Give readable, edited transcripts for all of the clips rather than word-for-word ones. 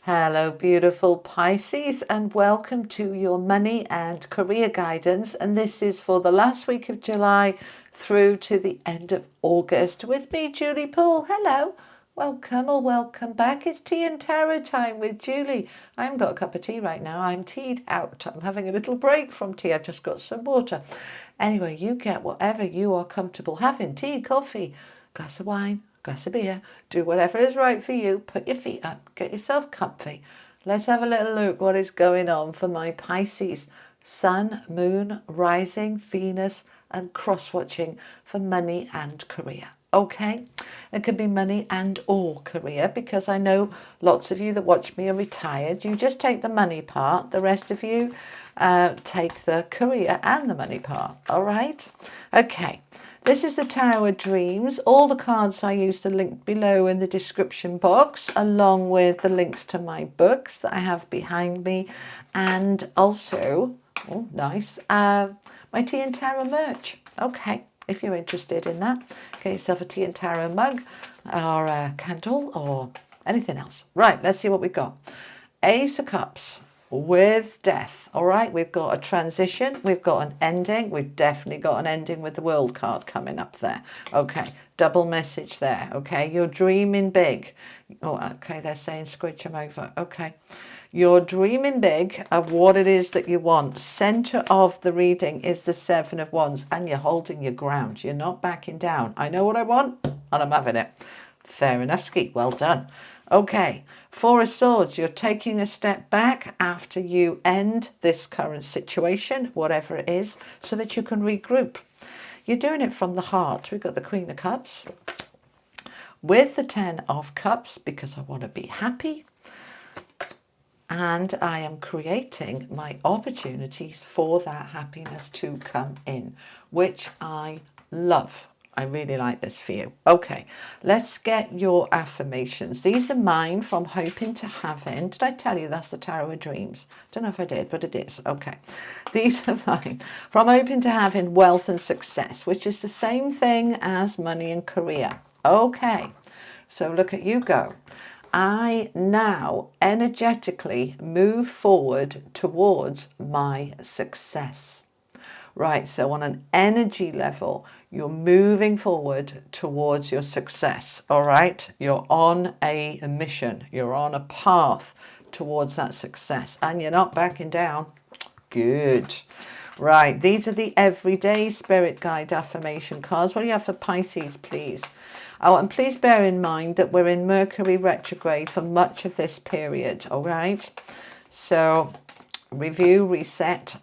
Hello, beautiful Pisces, and welcome to your money and career guidance. And this is for the last week of July through to the end of August with me, Julie Poole. Hello, welcome or welcome back. It's tea and tarot time with Julie. I haven't got a cup of tea right now. I'm teed out. I'm having a little break from tea. I've just got some water. Anyway, you get whatever you are comfortable having. Tea, coffee, glass of wine, glass of beer, do whatever is right for you. Put your feet up, get yourself comfy. Let's have a little look what is going on for my Pisces. Sun, Moon, Rising, Venus and cross-watching for money and career. Okay, it could be money and or career, because I know lots of you that watch me are retired. You just take the money part, the rest of you take the career and the money part. All right, okay. This is the Tower of Dreams. All the cards I used are linked below in the description box, along with the links to my books that I have behind me, and also, oh nice, my tea and tarot merch. Okay, if you're interested in that, get yourself a tea and tarot mug or a candle or anything else. Right, let's see what we've got. Ace of Cups with death. All right, we've got a transition, we've got an ending, we've definitely got an ending with the World card coming up there. Okay, double message there. Okay, you're dreaming big. Oh, okay, they're saying squidge them over. Okay, you're dreaming big of what it is that you want. Center of the reading is the Seven of Wands, and you're holding your ground. You're not backing down. I know what I want and I'm having it. Fair enough, Skeet. Well done. Okay, Four of Swords, you're taking a step back after you end this current situation, whatever it is, so that you can regroup. You're doing it from the heart. We've got the Queen of Cups with the Ten of Cups, because I want to be happy. And I am creating my opportunities for that happiness to come in, which I love. I really like this for you. Okay, let's get your affirmations. These are mine from Hoping to Having. Did I tell you that's the Tarot of Dreams? Don't know if I did, but it is. Okay, these are mine from Hoping to Having Wealth and Success, which is the same thing as money and career. Okay, so look at you go. I now energetically move forward towards my success. Right, so on an energy level, you're moving forward towards your success, all right? You're on a mission, you're on a path towards that success, and you're not backing down. Good. Right, these are the everyday spirit guide affirmation cards. What do you have for Pisces, please? Oh, and please bear in mind that we're in Mercury retrograde for much of this period, all right? So review, reset,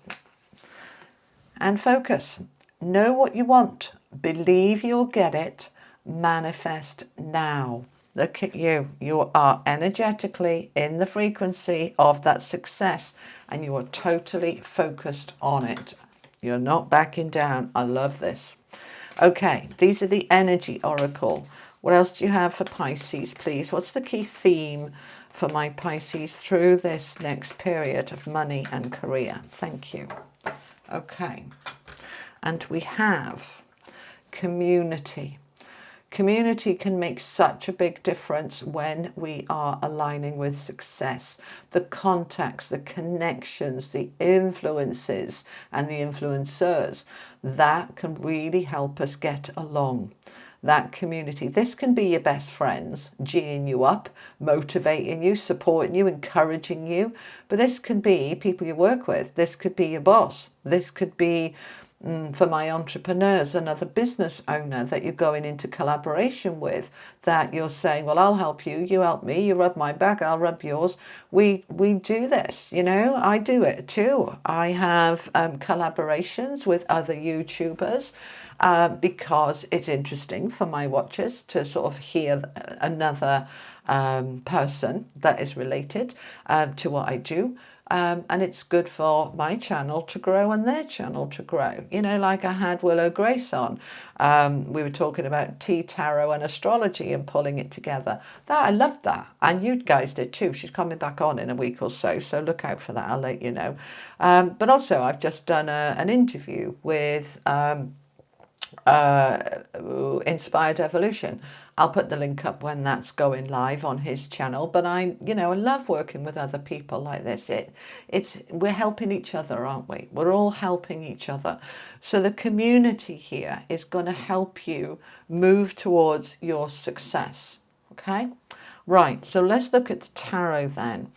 and focus. Know what you want. Believe you'll get it. Manifest now. Look at you. You are energetically in the frequency of that success, and you are totally focused on it. You're not backing down. I love this. Okay, these are the energy oracle. What else do you have for Pisces, please? What's the key theme for my Pisces through this next period of money and career? Thank you. Okay, and we have community. Community can make such a big difference when we are aligning with success. The contacts, the connections, the influences and the influencers, that can really help us get along. That community. This can be your best friends, geeing you up, motivating you, supporting you, encouraging you. But this can be people you work with. This could be your boss. This could be, for my entrepreneurs, another business owner that you're going into collaboration with, that you're saying, well, I'll help you, you help me, you rub my back, I'll rub yours. We do this, you know, I do it too. I have collaborations with other YouTubers because it's interesting for my watchers to sort of hear another person that is related to what I do. And it's good for my channel to grow and their channel to grow. You know, like I had Willow Grace on. We were talking about tea, tarot and astrology and pulling it together. I loved that. And you guys did too. She's coming back on in a week or so. So look out for that. I'll let you know. But also I've just done an interview with Inspired Evolution. I'll put the link up when that's going live on his channel. But I love working with other people like this. We're helping each other, aren't we? We're all helping each other. So the community here is going to help you move towards your success. Okay? Right, so let's look at the tarot then.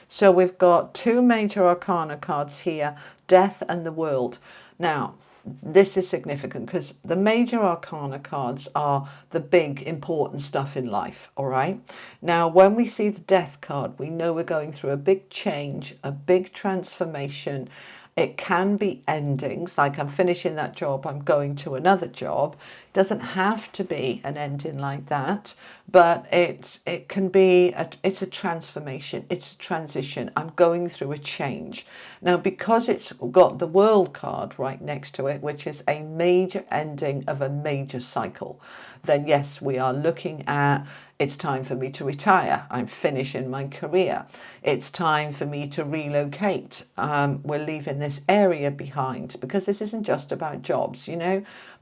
So we've got two major arcana cards here, Death and the World. Now, this is significant because the major arcana cards are the big important stuff in life, all right? Now, when we see the Death card, we know we're going through a big change, a big transformation. It can be endings, like I'm finishing that job, I'm going to another job. It doesn't have to be an ending like that, but it can be, it's a transformation, it's a transition. I'm going through a change. Now, because it's got the World card right next to it, which is a major ending of a major cycle, then yes, we are looking at, it's time for me to retire. I'm finishing my career. It's time for me to relocate. We're leaving this area behind, because this isn't just about jobs,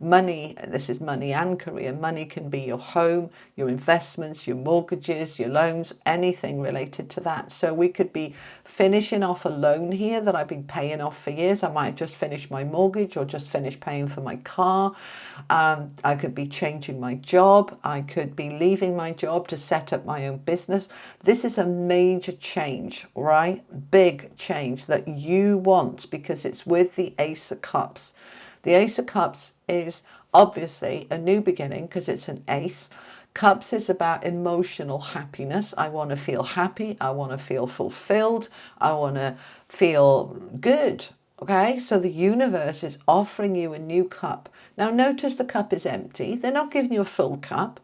money. This is money and career. Money can be your home, your investments, your mortgages, your loans, anything related to that. So we could be finishing off a loan here that I've been paying off for years. I might just finish my mortgage or just finish paying for my car. I could be changing my job. I could be leaving my job to set up my own business. This is a major change, right? Big change that you want, because it's with the Ace of Cups. The Ace of Cups is obviously a new beginning because it's an ace. Cups is about emotional happiness. I want to feel happy. I want to feel fulfilled. I want to feel good. Okay, so the universe is offering you a new cup. Now notice the cup is empty. They're not giving you a full cup,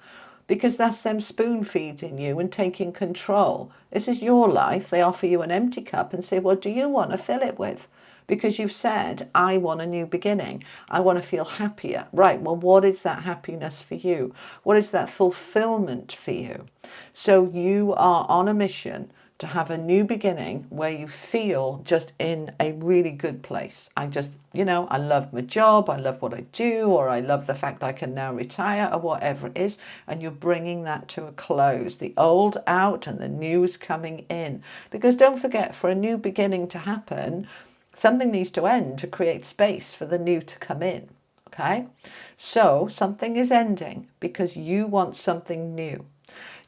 because that's them spoon feeding you and taking control. This is your life. They offer you an empty cup and say, what do you want to fill it with? Because you've said, I want a new beginning. I want to feel happier. Right, well, what is that happiness for you? What is that fulfillment for you? So you are on a mission to have a new beginning where you feel just in a really good place. I love my job, I love what I do, or I love the fact I can now retire, or whatever it is, and you're bringing that to a close. The old out and the new is coming in. Because don't forget, for a new beginning to happen, something needs to end to create space for the new to come in. Okay? So something is ending because you want something new.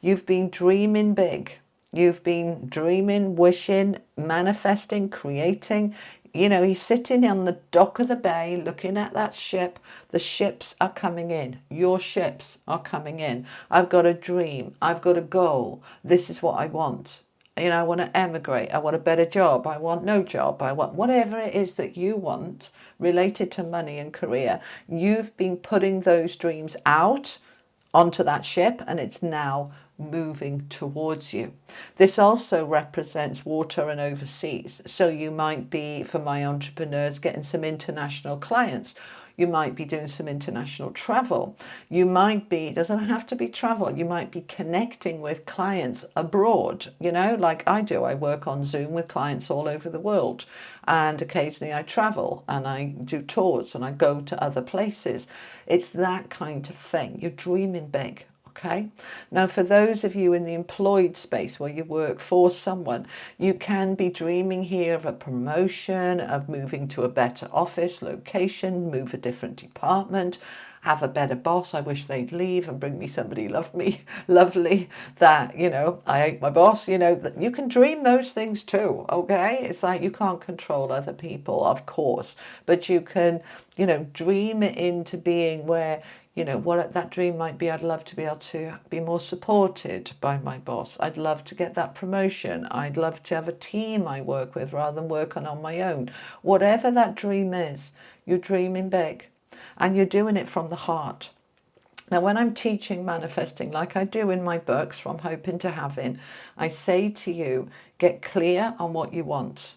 You've been dreaming big. You've been dreaming, wishing, manifesting, creating. He's sitting on the dock of the bay looking at that ship. The ships are coming in. Your ships are coming in. I've got a dream. I've got a goal. This is what I want. I want to emigrate. I want a better job. I want no job. I want whatever it is that you want related to money and career. You've been putting those dreams out onto that ship, and it's now moving towards you. This also represents water and overseas. So you might be, for my entrepreneurs, getting some international clients. You might be doing some international travel. You might be, it doesn't have to be travel, you might be connecting with clients abroad, like I do. I work on Zoom with clients all over the world, and occasionally I travel and I do tours and I go to other places. It's that kind of thing. You're dreaming big. Okay. Now, for those of you in the employed space where you work for someone, you can be dreaming here of a promotion, of moving to a better office location, move a different department, have a better boss. I wish they'd leave and bring me somebody lovely that, I hate my boss, you can dream those things too. Okay. It's like you can't control other people, of course, but you can, dream it into being where, what that dream might be. I'd love to be able to be more supported by my boss. I'd love to get that promotion. I'd love to have a team I work with rather than working on my own. Whatever that dream is, you're dreaming big and you're doing it from the heart. Now, when I'm teaching manifesting, like I do in my books, From Hoping to Having, I say to you, get clear on what you want.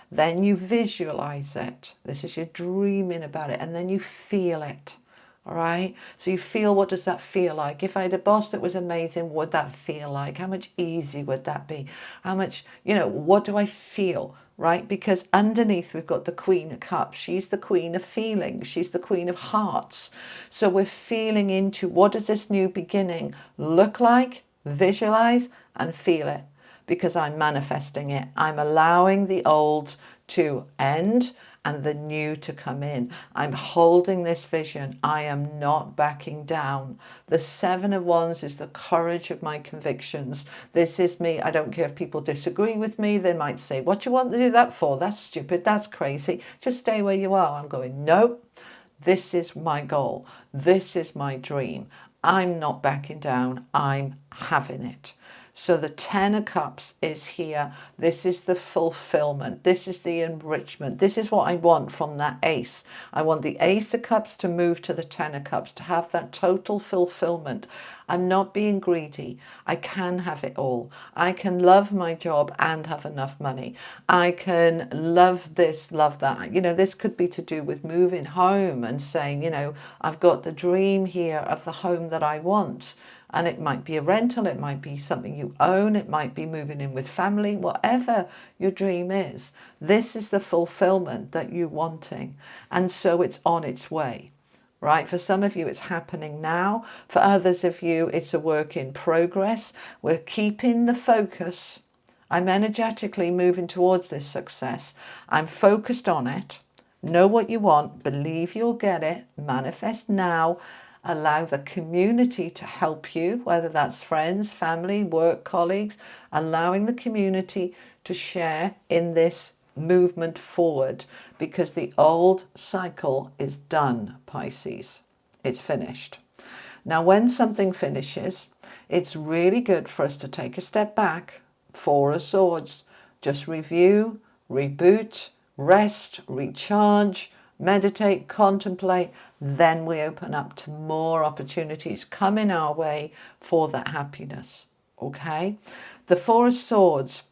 Then you visualize it. This is your dreaming about it. And then you feel it. All right. So you feel, what does that feel like? If I had a boss that was amazing, what would that feel like? How much easier would that be? How much, what do I feel? right? Because underneath we've got the Queen of Cups. She's the Queen of feelings. She's the Queen of Hearts. So we're feeling into, what does this new beginning look like? Visualize and feel it, because I'm manifesting it. I'm allowing the old to end and the new to come in. I'm holding this vision. I am not backing down. The Seven of Wands is the courage of my convictions. This is me. I don't care if people disagree with me. They might say, what do you want to do that for? That's stupid. That's crazy. Just stay where you are. I'm going, nope. This is my goal. This is my dream. I'm not backing down. I'm having it. So the Ten of Cups is here. This is the fulfillment. This is the enrichment. This is what I want from that Ace. I want the Ace of Cups to move to the Ten of Cups, to have that total fulfillment. I'm not being greedy. I can have it all. I can love my job and have enough money. I can love this, love that. You know, this could be to do with moving home and saying, you know, I've got the dream here of the home that I want. And it might be a rental, it might be something you own, it might be moving in with family, whatever your dream is. This is the fulfillment that you're wanting. And so it's on its way, right? For some of you, it's happening now. For others of you, it's a work in progress. We're keeping the focus. I'm energetically moving towards this success. I'm focused on it. Know what you want, believe you'll get it, manifest now. Allow the community to help you, whether that's friends, family, work colleagues, allowing the community to share in this movement forward, because the old cycle is done, Pisces. It's finished. Now, when something finishes, it's really good for us to take a step back. Four of Swords. Just review, reboot, rest, recharge, meditate, contemplate. Then we open up to more opportunities coming our way for that happiness. Okay? The Four of Swords,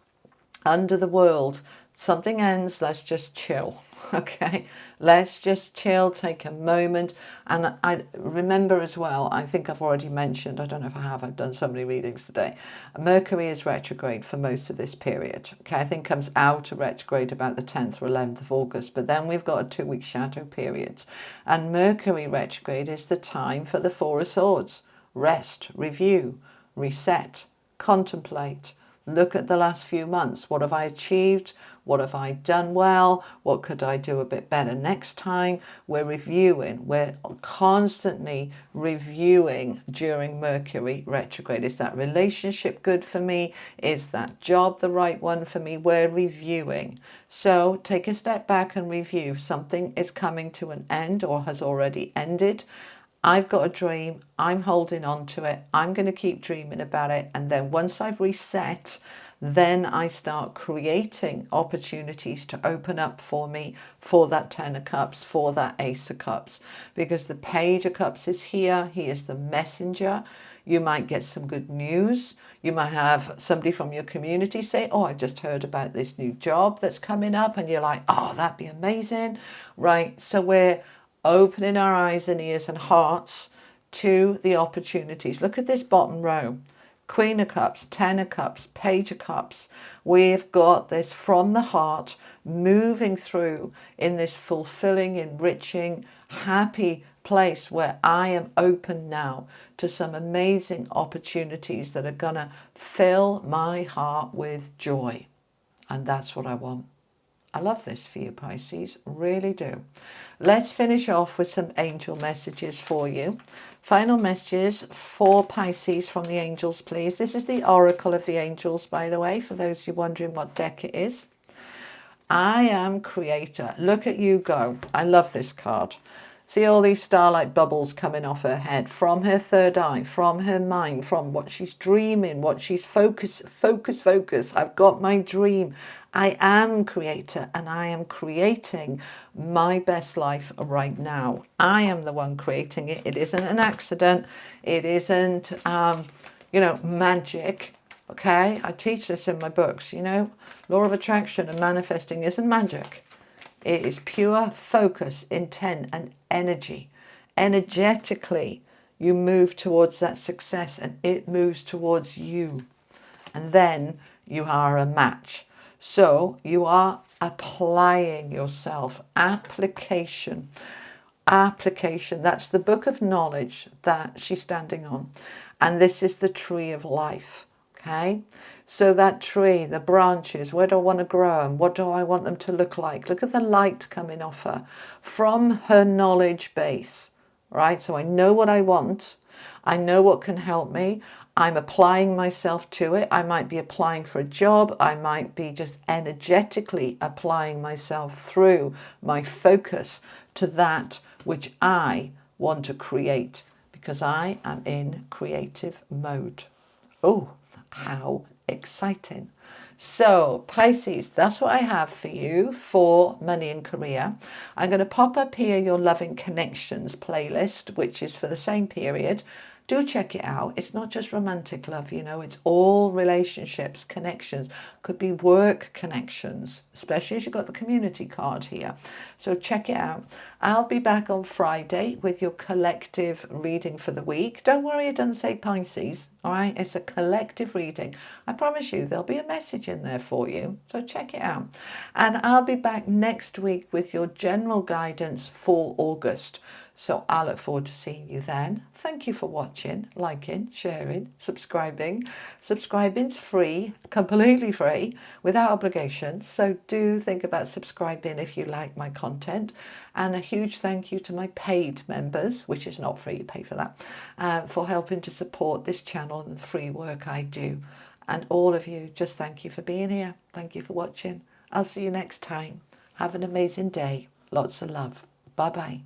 under the world, something ends, let's just chill. Okay, let's just chill, take a moment. And I remember as well, I think I've already mentioned, I don't know if I have, I've done so many readings today, Mercury is retrograde for most of this period. Okay, I think comes out of retrograde about the 10th or 11th of August, but then we've got a 2-week shadow period. And Mercury retrograde is the time for the Four of Swords. Rest, review, reset, contemplate. Look at the last few months. What have I achieved? What have I done well? What could I do a bit better next time? We're reviewing. We're constantly reviewing during Mercury retrograde. Is that relationship good for me? Is that job the right one for me? We're reviewing. So take a step back and review. Something is coming to an end or has already ended. I've got a dream, I'm holding on to it, I'm going to keep dreaming about it, and then once I've reset, then I start creating opportunities to open up for me for that Ten of Cups, for that Ace of Cups, because the Page of Cups is here, he is the messenger. You might get some good news. You might have somebody from your community say, oh, I just heard about this new job that's coming up, and you're like, oh, that'd be amazing, right? So we're opening our eyes and ears and hearts to the opportunities. Look at this bottom row. Queen of Cups, Ten of Cups, Page of Cups. We've got this from the heart moving through in this fulfilling, enriching, happy place where I am open now to some amazing opportunities that are going to fill my heart with joy. And that's what I want. I love this for you, Pisces, really do. Let's finish off with some angel messages for you. Final messages for Pisces from the angels, please. This is the Oracle of the Angels, by the way, for those of you wondering what deck it is. I am creator. Look at you go. I love this card. See all these starlight bubbles coming off her head, from her third eye, from her mind, from what she's dreaming, what she's focus. I've got my dream. I am creator, and I am creating my best life right now. I am the one creating it. It isn't an accident. It isn't, magic. Okay, I teach this in my books. Law of attraction and manifesting isn't magic. It is pure focus, intent, and energy. Energetically, you move towards that success, and it moves towards you. And then you are a match. So you are applying yourself. Application. Application. That's the book of knowledge that she's standing on. And this is the tree of life. Okay, so that tree, the branches, where do I want to grow them? What do I want them to look like? Look at the light coming off her from her knowledge base, right? So I know what I want. I know what can help me. I'm applying myself to it. I might be applying for a job. I might be just energetically applying myself through my focus to that which I want to create, because I am in creative mode. Oh, how exciting. So Pisces, that's what I have for you for money and career. I'm going to pop up here your Loving Connections playlist, which is for the same period. Do check it out. It's not just romantic love, you know, it's all relationships, connections. Could be work connections, especially as you've got the community card here. So check it out. I'll be back on Friday with your collective reading for the week. Don't worry, it doesn't say Pisces, all right? It's a collective reading. I promise you there'll be a message in there for you, so check it out. And I'll be back next week with your general guidance for August. So I look forward to seeing you then. Thank you for watching, liking, sharing, subscribing. Subscribing's free, completely free, without obligation. So do think about subscribing if you like my content. And a huge thank you to my paid members, which is not free, you pay for that, for helping to support this channel and the free work I do. And all of you, just thank you for being here. Thank you for watching. I'll see you next time. Have an amazing day. Lots of love. Bye-bye.